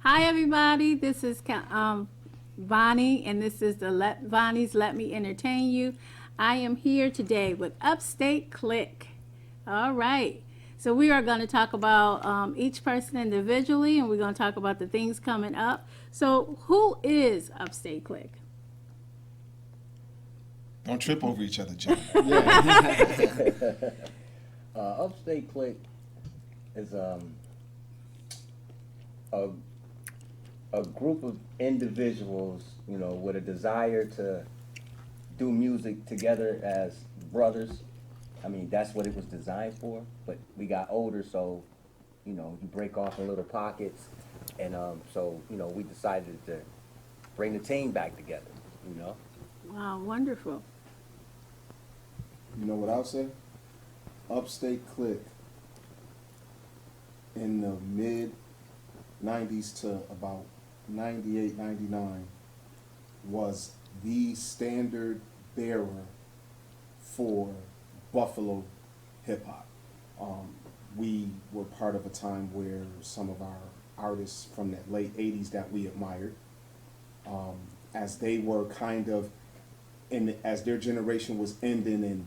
Hi, everybody. This is Vonnie, and this is the Vonnie's Let Me Entertain You. I am here today with Upstate CLIQUE. All right. So we are going to talk about each person individually, and we're going to talk about the things coming up. So who is Upstate CLIQUE? Don't trip over each other, John. Upstate CLIQUE is a group of individuals, you know, with a desire to do music together as brothers. I mean, that's what it was designed for. But we got older, so you know, you break off in little pockets, and so you know, we decided to bring the team back together. You know. Wow, wonderful. You know what I'll say? Upstate CLIQUE in the mid 90s to about 98, 99 was the standard bearer for Buffalo hip hop. We were part of a time where some of our artists from that late 80s that we admired, as they were kind of, as their generation was ending and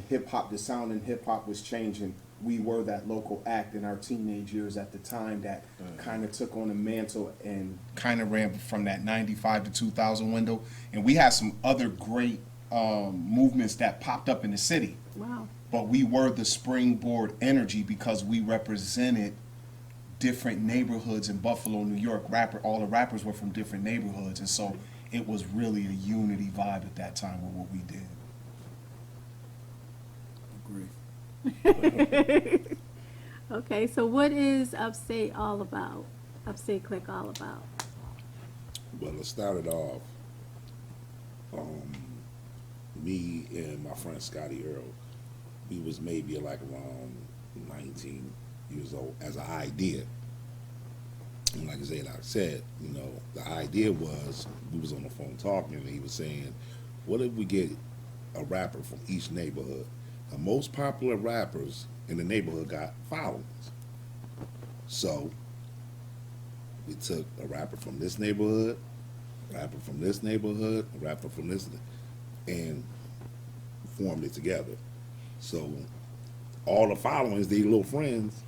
hip hop, the sound in hip hop was changing, we were that local act in our teenage years at the time that kind of took on a mantle and Kind of ran from that 95 to 2000 window. And we had some other great movements that popped up in the city. Wow. But we were the springboard energy because we represented different neighborhoods in Buffalo, New York. All the rappers were from different neighborhoods. And so it was really a unity vibe at that time with what we did. Okay, so what is Upstate all about? Upstate CLIQUE all about? Well, it started off, me and my friend Scotty Earl, we was maybe like around 19 years old as an idea. And like I said, you know, the idea was, we was on the phone talking and he was saying, what if we get a rapper from each neighborhood? The most popular rappers in the neighborhood got followings. So we took a rapper from this neighborhood, a rapper from this neighborhood, a rapper from this, and formed it together. So all the followings, these little friends,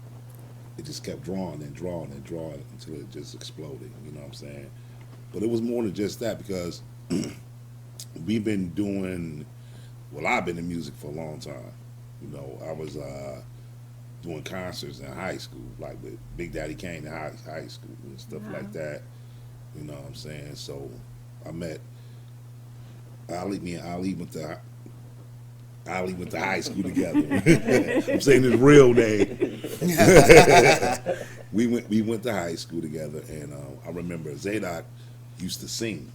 it just kept drawing and drawing and drawing until it just exploded, you know what I'm saying? But it was more than just that because we've been doing, well, I've been in music for a long time. You know, I was doing concerts in high school, like with Big Daddy Kane in high school and stuff like that. You know what I'm saying? So I met Ali. Me and Ali went to high school together. I'm saying his real name. we went to high school together, and I remember Zadok used to sing.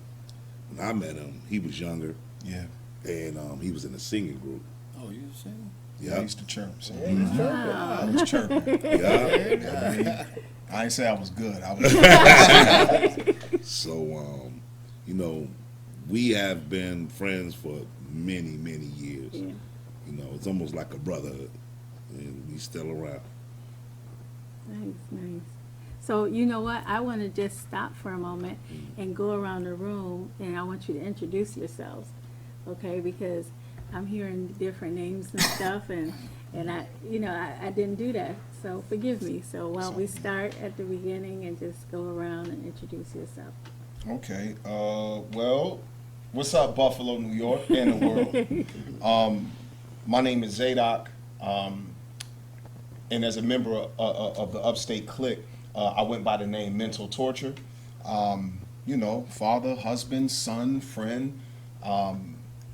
When I met him, he was younger. Yeah. And he was in a singing group. Oh, you sing? Yeah. I used to chirp. So. Wow. I was chirping. Yeah. I ain't say I was good. I was So, you know, we have been friends for many, many years. Yeah. You know, it's almost like a brotherhood, and we still around. Nice, nice. So you know what? I want to just stop for a moment and go around the room, and I want you to introduce yourselves, okay? Because I'm hearing different names and stuff, and I, you know, I didn't do that, so forgive me. So why don't we start at the beginning and just go around and introduce yourself? Okay. Well, what's up, Buffalo, New York, and the world? My name is Zadok, and as a member of the Upstate CLIQUE, I went by the name Mental Torture. You know, father, husband, son, friend.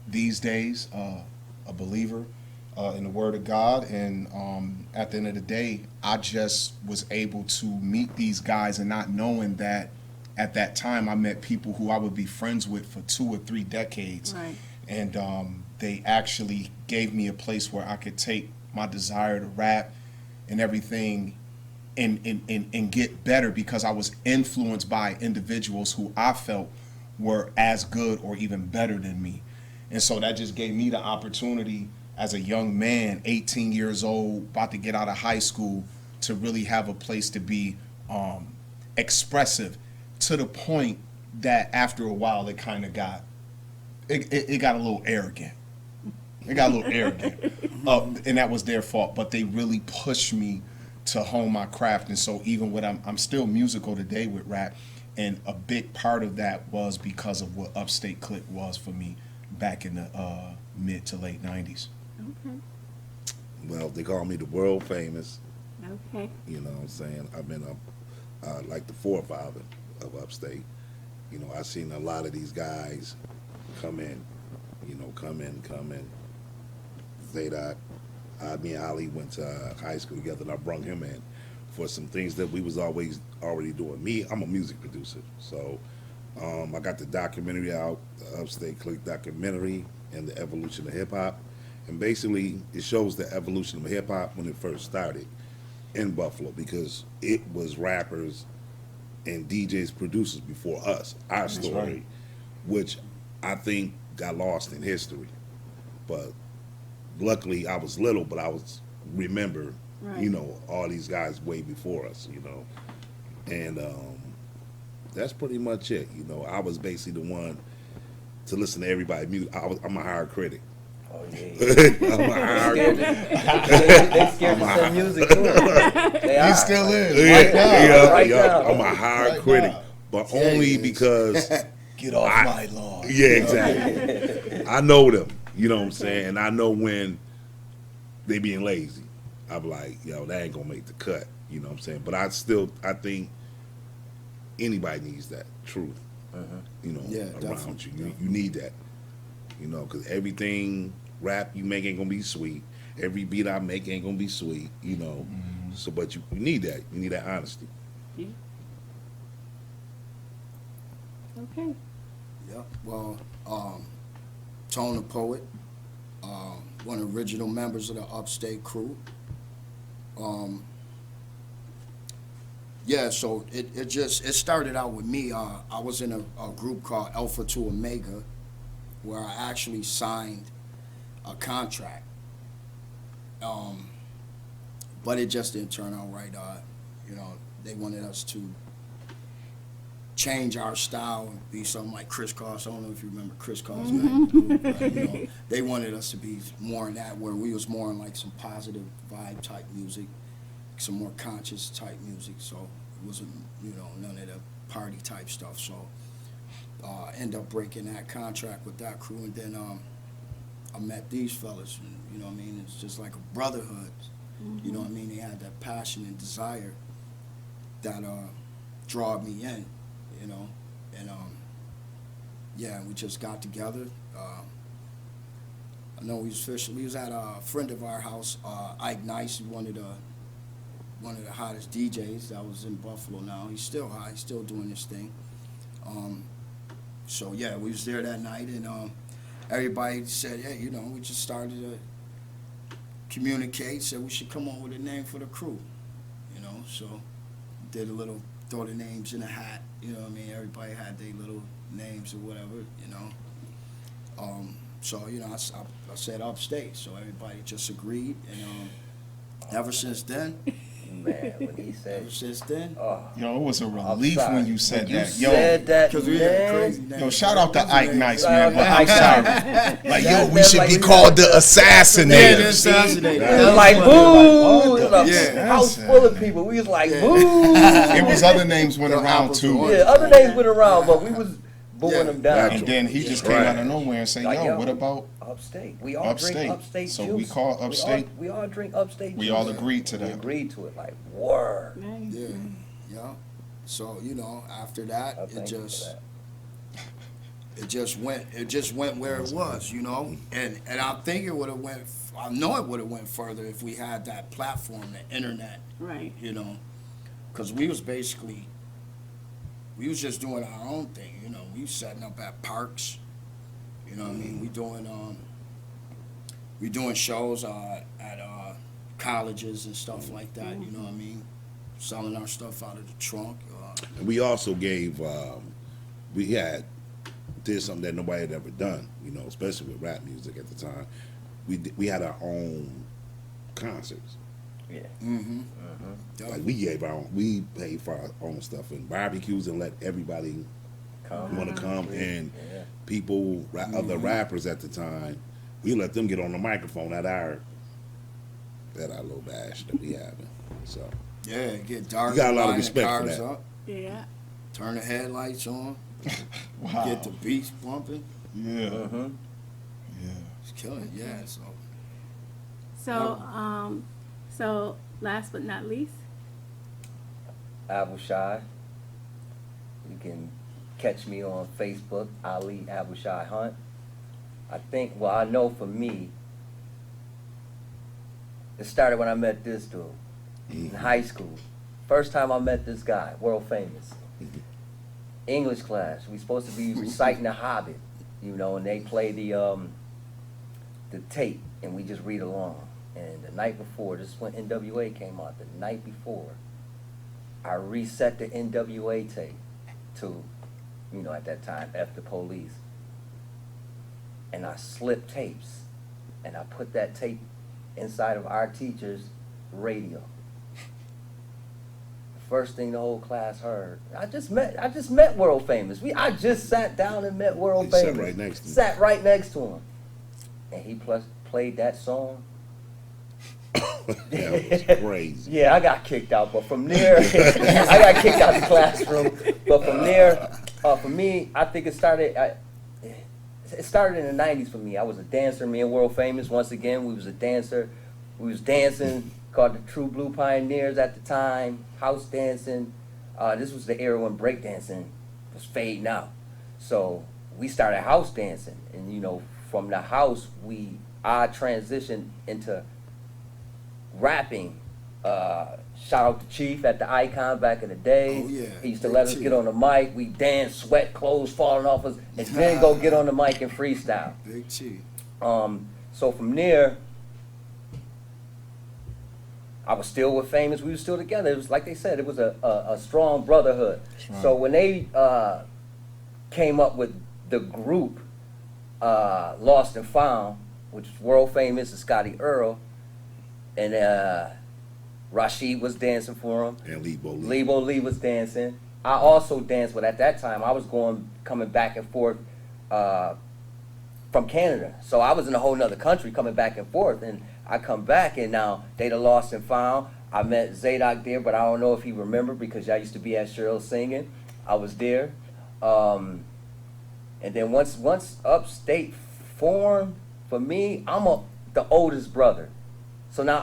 These days, a believer in the Word of God, and at the end of the day, I just was able to meet these guys, and not knowing that at that time I met people who I would be friends with for 2 or 3 decades, Right. and they actually gave me a place where I could take my desire to rap and everything and get better, because I was influenced by individuals who I felt were as good or even better than me. And so that just gave me the opportunity as a young man, 18 years old, about to get out of high school, to really have a place to be expressive to the point that after a while it kind of got it got a little arrogant. It got a little arrogant, and that was their fault. But they really pushed me to hone my craft, and so even when I'm still musical today with rap, and a big part of that was because of what Upstate CLIQUE was for me back in the mid to late '90s. Okay. Well, they call me the world famous. Okay. You know what I'm saying? I've been like the forefather of Upstate. You know, I've seen a lot of these guys come in. Zadok, me and Ali went to high school together, and I brought him in for some things that we was always already doing. Me, I'm a music producer, so I got the documentary out, the Upstate CLIQUE documentary, and the evolution of hip hop. And basically, it shows the evolution of hip hop when it first started in Buffalo, because it was rappers and DJs, producers before us, our story, right. which I think got lost in history. But luckily, I was little, but I was remember, Right. you know, all these guys way before us, you know, and that's pretty much it. You know, I was basically the one to listen to everybody's music. I'm a hard critic. Oh yeah. I'm a hard They scared to send music to him. He still is. Yeah, Right now. Right now. I'm a hard Right critic, now. but Yeah, only he is. because Get off my lawn. yeah, exactly. I know them, you know what I'm saying, and I know when they being lazy. I'm like, yo, that ain't gonna make the cut, you know what I'm saying. But I think anybody needs that truth, you know, Yeah, around definitely, you. You need that, you know, because everything rap you make ain't gonna be sweet. Every beat I make ain't gonna be sweet, you know. So, but you need that. You need that honesty. Yeah. Okay. Yep. Well, Tone the Poet, one of the original members of the Upstate crew. Yeah, so it started out with me. I was in a group called Alpha to Omega, where I actually signed a contract. But it just didn't turn out right. You know, they wanted us to change our style and be something like Chris Cross. I don't know if you remember Chris Cross. You know, they wanted us to be more in that, where we was more in like some positive vibe type music, some more conscious type music. So it wasn't, you know, none of the party type stuff. So end up breaking that contract with that crew, and then I met these fellas. And, you know what I mean? It's just like a brotherhood. You know what I mean? They had that passion and desire that drawed me in. You know, and yeah, we just got together. I know we was at a friend of our house, Ike Nice, one of the hottest DJs that was in Buffalo now. He's still hot, he's still doing his thing. So yeah, we was there that night, and everybody said, hey, you know, we just started to communicate, said we should come up with a name for the crew. You know, so did a little, throw the names in a hat, you know what I mean? Everybody had their little names or whatever, you know. So, you know, I said Upstate, so everybody just agreed, and ever since then, Man, when he said, ever since then, Yo, it was a relief sorry. when you said you that. Yo, said that, because we had man. crazy names. yo, shout out to Ike Nice, Shout man. out But to I'm Ike sorry. Like, yo, That- we that's should like be we called the Yeah, the assassinators. assassinator. It was like, boo! It was a Yeah. house full of people. We was like, Yeah. boo! It was other names went The around apples too. and Yeah, other names went around, but we was booing Yeah. them down. And then he just came Right. out of nowhere and said, Like, yo, yo, what about Upstate. We all Upstate. drink Upstate So juice. we call Upstate. We all drink Upstate We juice. all agreed to We that. agreed to it. Like, word. Nice. Yeah, yeah. So, you know, after that, I it thank you for just that. it just went where it was, you know. And I think it would have went. I know it would have went further if we had that platform, the internet, Right. you know, because we was just doing our own thing, you know. We was setting up at parks, you know what I mean. We doing shows at colleges and stuff like that, you know what I mean. Selling our stuff out of the trunk. And we also gave, did something that nobody had ever done, you know, especially with rap music at the time. We had our own concerts. Yeah. Mm-hmm. Like we paid for our own stuff and barbecues and let everybody Come. want to come. And Yeah. people, other rappers at the time, we let them get on the microphone at our little bash that we having. So Yeah, get dark. You got a lot of lighting respect for cars that. Up, Yeah. turn the headlights on, Wow. get the beats pumping. Yeah. Mm-hmm. Yeah. It's killing. Yeah. So So last but not least, Abushai. You can catch me on Facebook, Ali Abushai Hunt. I think, well, I know for me, it started when I met this dude in high school. First time I met this guy, world famous. English class. We supposed to be reciting The Hobbit, you know, and they play the tape, and we just read along. And the night before, this is when NWA came out. The night before, I reset the NWA tape to, you know, at that time, F the Police. And I slipped tapes, and I put that tape inside of our teacher's radio. The first thing the whole class heard, I just met world famous. I just sat down and met world You famous. sat right next to him. Sat right next to him, and he played that song. that was crazy. Yeah, I got kicked out, but from there, I got kicked out the classroom. But from there, for me, I think it started in the 90s for me. I was a dancer, me and World Famous. Once again, we was a dancer. We was dancing, called the True Blue Pioneers at the time, house dancing. This was the era when breakdancing was fading out. So we started house dancing. And, you know, from the house, I transitioned into rapping. Shout out to Chief at the Icon back in the day. Oh, yeah. He used to Big let us Chief. get on the mic. We dance, sweat, clothes falling off us, and then go get on the mic and freestyle. Big Chief. So from there, I was still with Famous. We were still together. It was like they said, it was a strong brotherhood. right. So when they came up with the group Lost and Found, which was World Famous and Scotty Earl, and Rashid was dancing for him. And Lebo Lee. Lebo Lee was dancing. I also danced, but at that time I was coming back and forth from Canada. So I was in a whole nother country coming back and forth. And I come back and now they the Lost and Found. I met Zadok there, but I don't know if he remembered because I used to be at Cheryl singing. I was there. And then once Upstate formed, for me, I'm the oldest brother. So now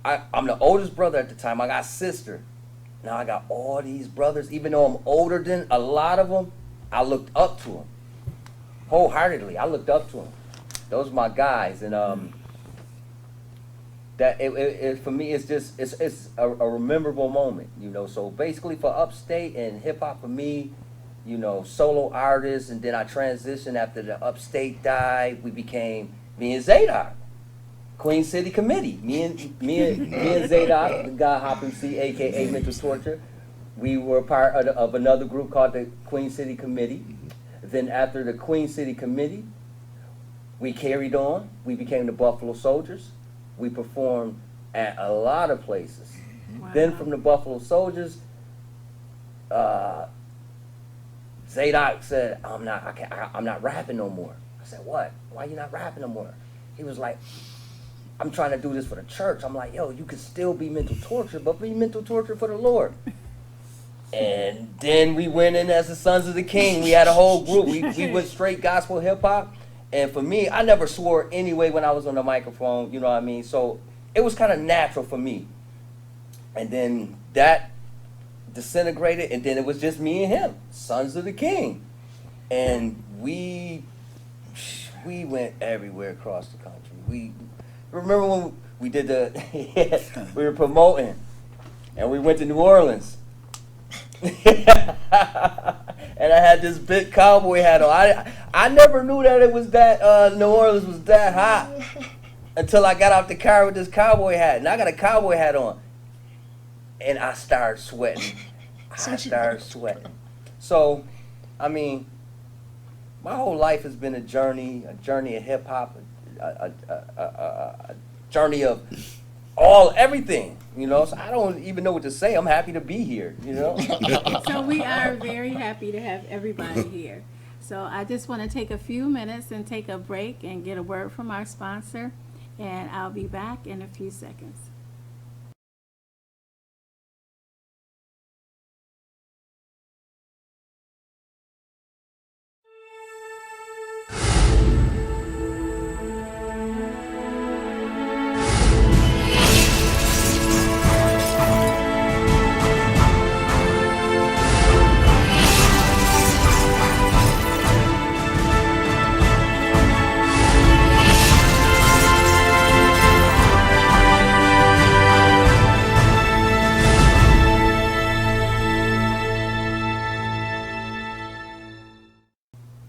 I'm the oldest brother at the time. I got a sister. Now I got all these brothers. Even though I'm older than a lot of them, I looked up to them. Wholeheartedly, I looked up to them. Those are my guys. And that it for me, it's a memorable moment, you know. So basically for Upstate and hip hop for me, you know, solo artists, and then I transitioned after the Upstate died. We became me and Zadok. Queen City Committee. Me and Zadok, the guy Hop MC, aka Mental Torture. We were part of another group called the Queen City Committee. Then after the Queen City Committee, we carried on. We became the Buffalo Soldiers. We performed at a lot of places. Wow. Then from the Buffalo Soldiers, Zadok said, I'm not rapping no more. I said, what? Why you not rapping no more? He was like, I'm trying to do this for the church. I'm like, yo, you can still be mental torture, but be mental torture for the Lord. And then we went in as the Sons of the King. We had a whole group. We went straight gospel hip hop. And for me, I never swore anyway when I was on the microphone, you know what I mean? So it was kind of natural for me. And then that disintegrated, and then it was just me and him, Sons of the King. And we went everywhere across the country. We remember when we did we were promoting, and we went to New Orleans. And I had this big cowboy hat on. I never knew that it was that New Orleans was that hot until I got out the car with this cowboy hat, and I got a cowboy hat on, and I started sweating. So, I mean, my whole life has been a journey of hip hop, a journey of everything, you know. So I don't even know what to say. I'm happy to be here, you know. So we are very happy to have everybody here. So I just want to take a few minutes and take a break and get a word from our sponsor, and I'll be back in a few seconds.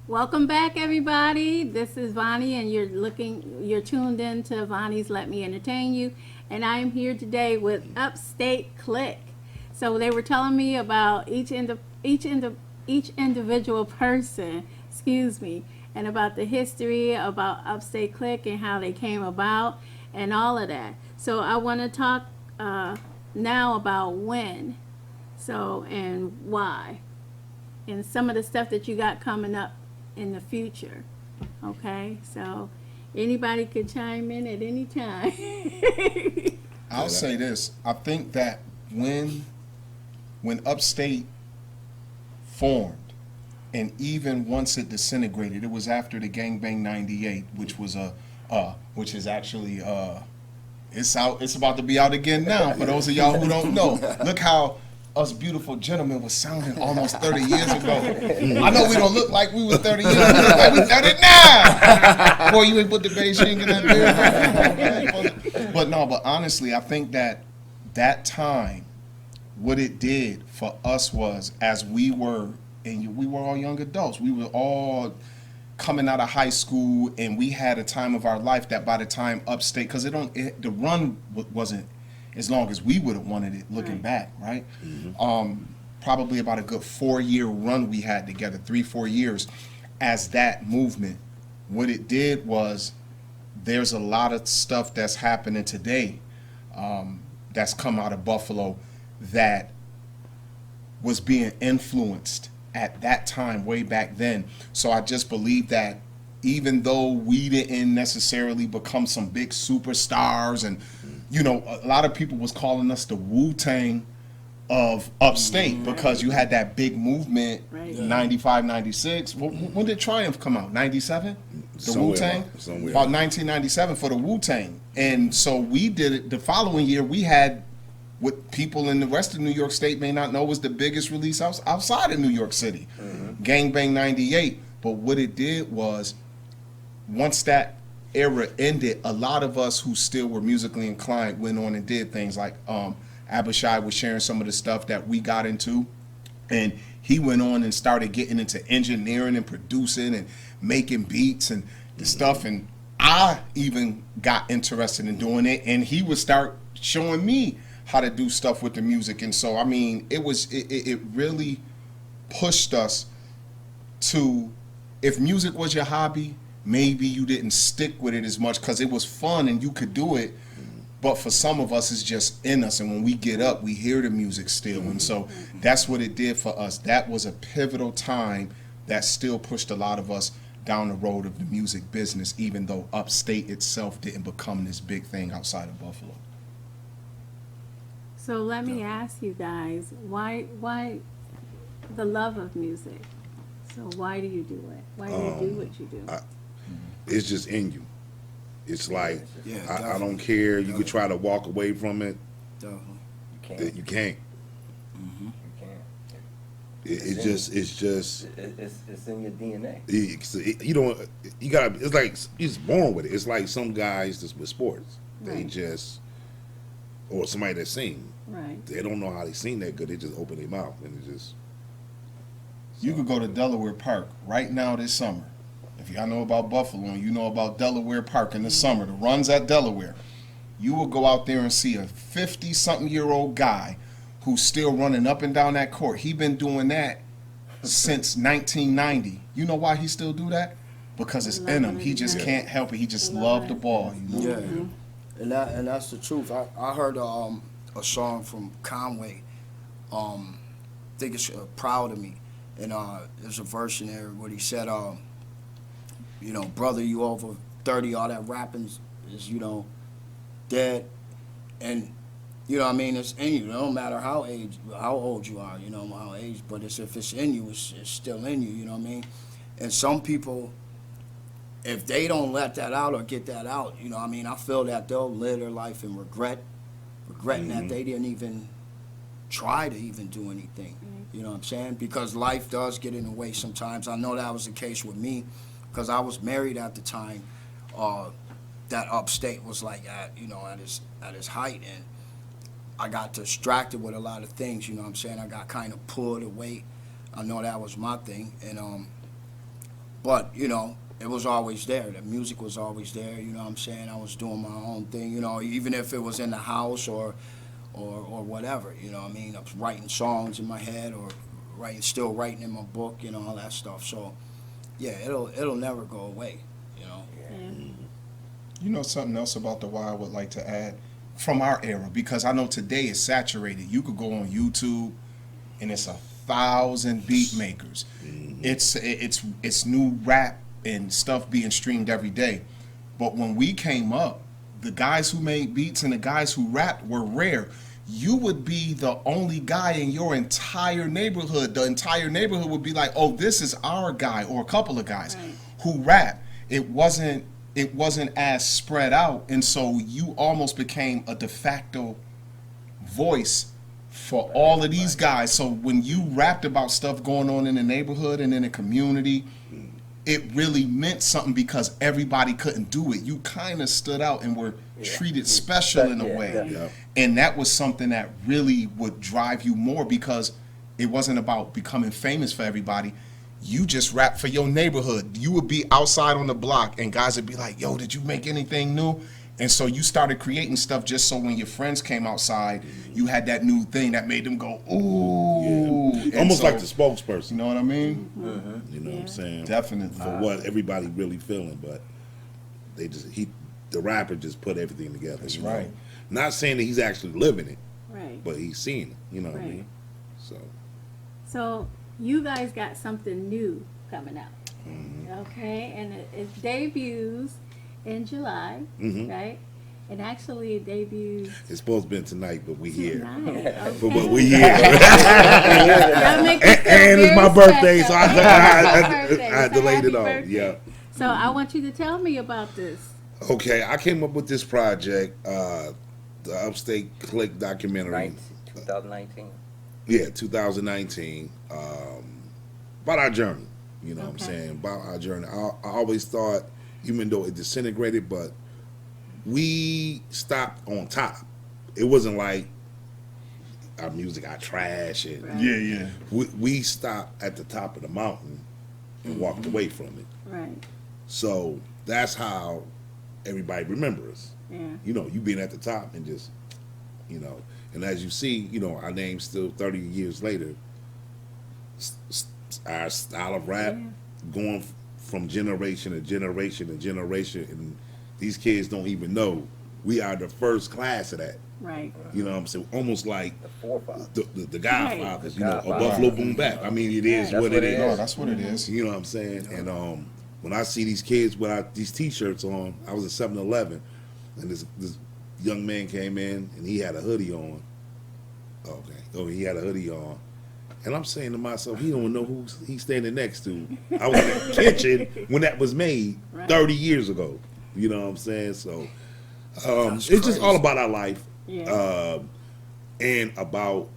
Welcome back, everybody. This is Vonnie, and you're tuned in to Vonnie's Let Me Entertain You, and I am here today with Upstate CLIQUE. So they were telling me about each individual person, and about the history about Upstate CLIQUE and how they came about and all of that. So I want to talk now about when, and why, and some of the stuff that you got coming up in the future. Okay, so anybody could chime in at any time. I'll say this. I think that when Upstate formed, and even once it disintegrated, it was after the Gangbang '98, which is actually it's out. It's about to be out again now. For those of y'all who don't know, look how us beautiful gentlemen was sounding almost 30 years ago. I know we don't look like we was 30 years ago, we look like we 39. Boy, you ain't put the bass string in that there. But honestly, I think that time, what it did for us was, as we were all young adults, we were all coming out of high school, and we had a time of our life that by the time Upstate, because the run wasn't as long as we would have wanted it looking back, right? Mm-hmm. Probably about a good 4-year run we had together, 3-4 years as that movement. What it did was, there's a lot of stuff that's happening today that's come out of Buffalo that was being influenced at that time, way back then. So I just believe that even though we didn't necessarily become some big superstars, and you know, a lot of people was calling us the Wu-Tang of Upstate, because you had that big movement, Right. 95, 96. When did Triumph come out? 97? The Wu-Tang? About 1997 for the Wu-Tang. And so we did it. The following year, we had what people in the rest of New York State may not know was the biggest release outside of New York City, Gangbang '98. But what it did was, once that era ended, a lot of us who still were musically inclined went on and did things like Abishai was sharing some of the stuff that we got into, and he went on and started getting into engineering and producing and making beats and the stuff, and I even got interested in doing it, and he would start showing me how to do stuff with the music. And so I mean, it really pushed us to, if music was your hobby, maybe you didn't stick with it as much because it was fun and you could do it, but for some of us it's just in us, and when we get up we hear the music still. And so that's what it did for us. That was a pivotal time that still pushed a lot of us down the road of the music business, even though Upstate itself didn't become this big thing outside of Buffalo. So let me ask you guys, why the love of music? So why do you do it? Why do you do what you do? It's just in you. It's like, Yeah, I don't care. You could try to walk away from it. Definitely. You can't. You can't. It's in your DNA. you don't. You gotta. It's like you're just born with it. It's like some guys just with sports. They Right. just, or somebody that sing. Right. They don't know how they sing that good. They just open their mouth and it just. You could go to Delaware Park right now this summer. If y'all know about Buffalo and you know about Delaware Park in the summer, the runs at Delaware, you will go out there and see a 50-something-year-old guy who's still running up and down that court. He been doing that since 1990. You know why he still do that? Because it's in him. He just can't help it. He just loved the ball. You know? Yeah. And that's the truth. I heard a song from Conway. I think it's "Proud of Me," and there's a verse in there where he said, you know, brother, you over 30, all that rapping is you know, dead, and you know what I mean, it's in you. It don't matter how old you are, you know, how age, but if it's in you, it's still in you. You know what I mean? And some people, if they don't let that out or get that out, you know what I mean, I feel that they'll live their life in regretting that they didn't even try to even do anything. You know what I'm saying? Because life does get in the way sometimes. I know that was the case with me, because I was married at the time. That Upstate was like at his height, and I got distracted with a lot of things. You know what I'm saying? I got kind of pulled away. I know that was my thing, and but you know, it was always there. The music was always there. You know what I'm saying? I was doing my own thing. You know, even if it was in the house or whatever. You know what I mean? I was writing songs in my head or still writing in my book. You know, all that stuff. So yeah, it'll never go away. You know. Yeah. You know something else about the why I would like to add from our era, because I know today is saturated. You could go on YouTube and it's 1,000 beat makers. It's new rap and stuff being streamed every day. But when we came up, the guys who made beats and the guys who rapped were rare. You would be the only guy in your entire neighborhood. The entire neighborhood would be like, oh, this is our guy, or a couple of guys who rap. It wasn't as spread out, and so you almost became a de facto voice for all of these guys. So when you rapped about stuff going on in the neighborhood and in the community, it really meant something because everybody couldn't do it. You kind of stood out and were treated special in a way. Yeah. And that was something that really would drive you more, because it wasn't about becoming famous for everybody. You just rap for your neighborhood. You would be outside on the block and guys would be like, yo, did you make anything new? And so you started creating stuff just so when your friends came outside, you had that new thing that made them go, ooh. Yeah. Almost like the spokesperson. You know what I mean? You know what I'm saying? Definitely. For what everybody really feeling, but the rapper just put everything together. That's you know? right. Not saying that he's actually living it, Right. but he's seeing it. You know what I Right. mean? So you guys got something new coming out, okay? And it debuts in July, right? And actually it debuts It's supposed to be tonight, but we here. tonight. But Okay. we here. That makes it feel And it's very my birthday, so special. I So delayed happy it on. birthday. Yeah. So I want you to tell me about this. Okay, I came up with this project, the Upstate CLIQUE documentary. 2019. Yeah, 2019. About our journey. You know what I'm Okay. saying? About our journey. I always thought, even though it disintegrated, but we stopped on top. It wasn't like our music, our trash. And Right. Yeah. we stopped at the top of the mountain and walked away from it. Right. So that's how everybody remembers us. Yeah. You know, you being at the top and just, you know, and as you see, you know, our name's still 30 years later. Our style of rap going from generation to generation to generation, and these kids don't even know we are the first class of that. Right. You know what I'm saying? Almost like The forefathers. the Godfathers, you know, or Godfathers. Buffalo Boom Bap. I mean, it is That's what what it it is. No, that's what it is. You know what I'm saying? And when I see these kids with these T-shirts on, I was at 7-Eleven, and this young man came in, and he had a hoodie on. Okay. Oh, he had a hoodie on. And I'm saying to myself, he don't know who he's standing next to. I was in the kitchen when that was made 30 years ago. You know what I'm saying? So it's just all about our life. Yeah. And about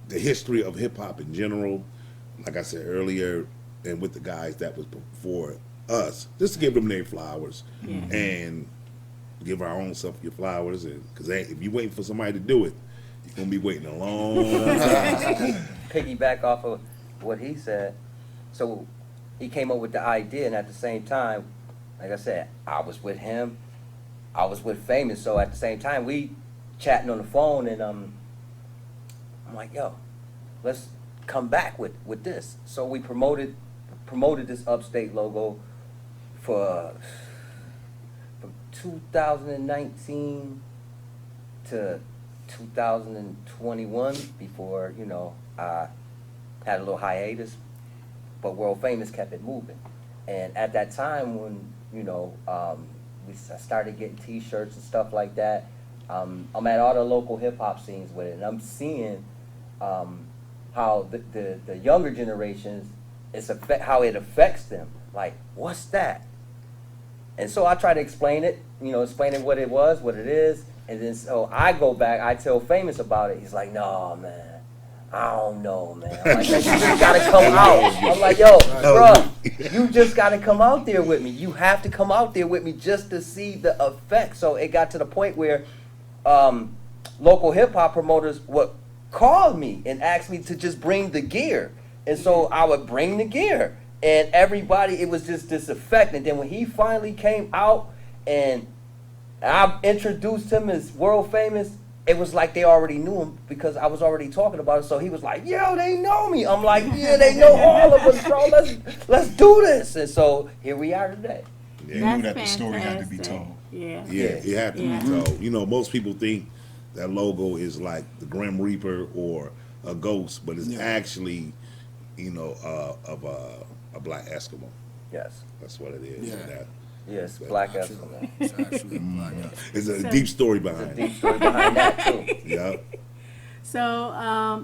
the history of hip hop in general. Like I said earlier, and with the guys that was before us, just to give them their flowers and give our own self your flowers. And because if you're waiting for somebody to do it, you're gonna be waiting a long time. Piggyback off of what he said. So he came up with the idea, and at the same time, like I said, I was with him. I was with Famous. So at the same time, we chatting on the phone, and I'm like, yo, let's come back with this. So we promoted 2019 to 2021 before, you know, I had a little hiatus, but World Famous kept it moving. And at that time when, you know, I started getting t-shirts and stuff like that, I'm at all the local hip-hop scenes with it, and I'm seeing how the younger generations, how it affects them. Like, what's that? And so I try to explain it, you know, explaining what it was, what it is, and then so I go back, I tell Famous about it. He's like, no, man, I don't know, man. I'm like, you just gotta come out. I'm like, yo, bro, you just gotta come out there with me. You have to come out there with me just to see the effect. So it got to the point where local hip hop promoters would call me and ask me to just bring the gear. And so I would bring the gear. And everybody, it was just this effect. And then when he finally came out and I introduced him as World Famous, it was like they already knew him because I was already talking about it. So he was like, yo, they know me. I'm like, yeah, they know all of us, bro. Let's do this. And so here we are today. You That's knew that the story had to be fantastic. told. Yeah. Yeah, it had to Yeah. be told. You know, most people think that logo is like the Grim Reaper or a ghost, but it's Yeah. actually, you know, of a black Eskimo. Yes. That's what it is. Yeah. That, Yes, Black Actually, Eskimo. it's actually black Eskimo. it's a So- deep story There's a behind it. deep story behind that, too. Yeah. So,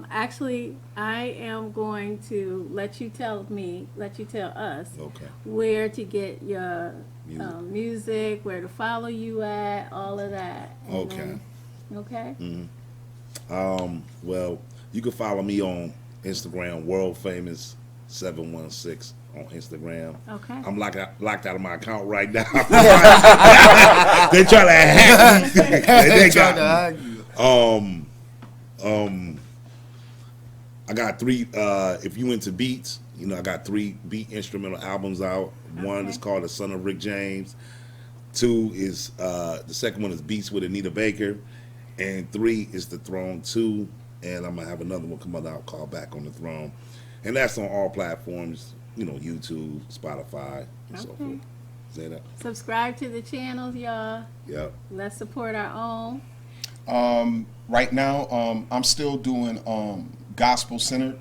actually, I am going to let you tell us Okay. where to get your Music. music, where to follow you at, all of that. And Okay. then- okay. Well, you can follow me on Instagram, World Famous 716 on Instagram. Okay. I'm locked out of my account right now. They try to hack me. They Tried to got hide you. me. I got 3. If you into beats, you know, I got 3 beat instrumental albums out. One Okay. is called The Son of Rick James. 2 is the second one is Beats with Anita Baker, and 3 is The Throne 2. And I'm gonna have another one coming out called Back on the Throne, and that's on all platforms. You know, YouTube, Spotify, and so Okay. forth. Say that. Subscribe to the channels, y'all. Yeah. Let's support our own. Right now, I'm still doing gospel-centered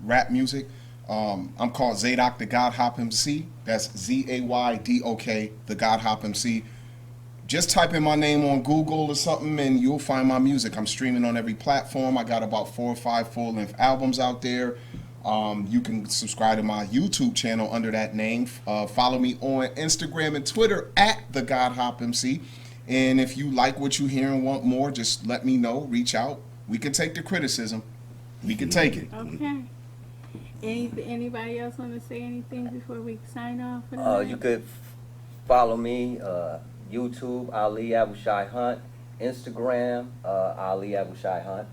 rap music. I'm called Zadok the God Hop MC. That's Zaydok, the God Hop MC. Just type in my name on Google or something and you'll find my music. I'm streaming on every platform. I got about 4 or 5 full-length albums out there. You can subscribe to my YouTube channel under that name. Follow me on Instagram and Twitter at the God Hop MC. And if you like what you hear and want more, just let me know. Reach out. We can take the criticism. We can take it. Okay. Anybody else want to say anything before we sign off? For tonight? You could follow me, YouTube, Ali Abushai Hunt, Instagram, Ali Abushai Hunt.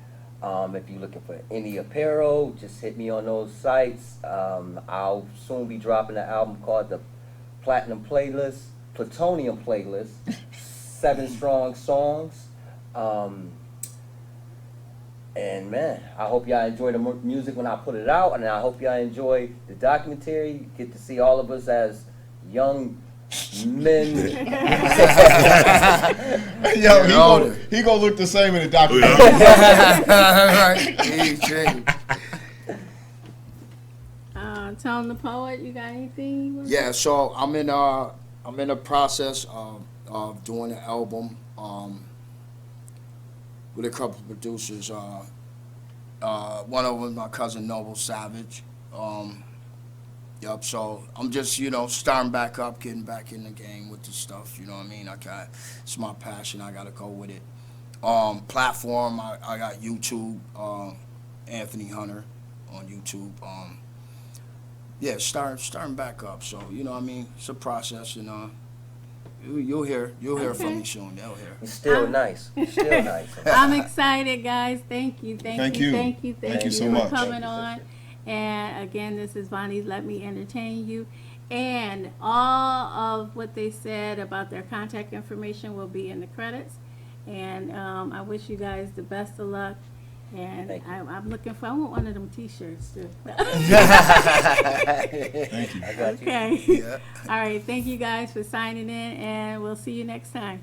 If you're looking for any apparel, just hit me on those sites. I'll soon be dropping an album called the Plutonium Playlist, 7 strong songs. And man, I hope y'all enjoy the music when I put it out, and I hope y'all enjoy the documentary. You get to see all of us as young men. Yo, he gonna look the same in the documentary. Right. Hey, Jay. Tone the Poet, you got anything? You wanna- Yeah, so I'm in the process of doing an album with a couple of producers. One of them, my cousin Noble Savage. Yep. So I'm just starting back up, getting back in the game with the stuff. You know what I mean? It's my passion. I gotta go with it. Platform. I got YouTube. Anthony Hunter on YouTube. Yeah, starting back up. So you know what I mean? It's a process, and you'll hear from me soon. They'll hear. He's still nice. Still nice. I'm excited, guys. Thank you Thank for you so coming much. on. And again, this is Vonnie. Let me entertain you. And all of what they said about their contact information will be in the credits. And I wish you guys the best of luck. And Thank you. I'm looking for, I want one of them t-shirts too. Thank you. I got you. Okay. Yeah. All right, thank you guys for signing in, and we'll see you next time.